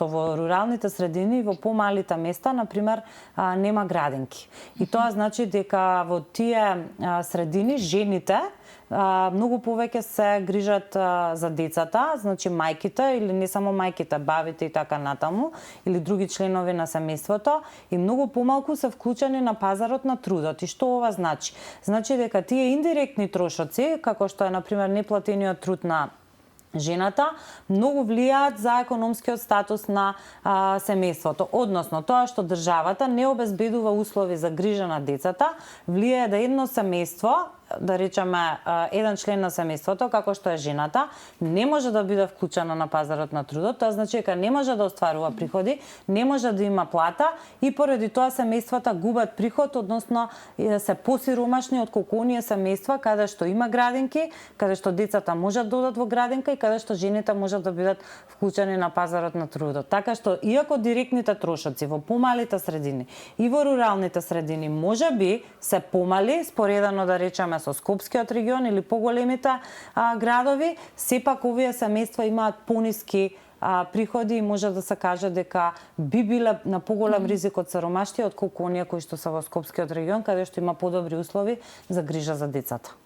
што во руралните средини, во помалите места, например, нема градинки. И тоа значи дека во тие средини жените многу повеќе се грижат за децата, значи мајките или не само мајките, бабите и така натаму, или други членови на семејството, и многу помалку се вклучени на пазарот на трудот. И што ова значи? Значи дека тие индиректни трошоци, како што е например неплатениот труд на жената, многу влијаат за економскиот статус на семејството. Односно, тоа што државата не обезбедува услови за грижа на децата, влијае да едно семејство, да речеме еден член на семејството, како што е жената, не може да биде вклучена на пазарот на трудот. Тоа значи дека не може да остварува приходи, не може да има плата и поради тоа семејствата губат приход, односно се посиромашни отколку оние семејства каде што има градинки, каде што децата можат да одат во градинка и каде што жените можат да бидат вклучени на пазарот на трудот. Така што иако директните трошоци во помалите средини и во руралните средини можеби се помали споредено да речеме со Скопскиот регион или поголемите градови, сепак овие семејства имаат пониски приходи и може да се каже дека би биле на поголем ризик од сиромаштија отколку оние кои што се во Скопскиот регион, каде што има подобри услови за грижа за децата.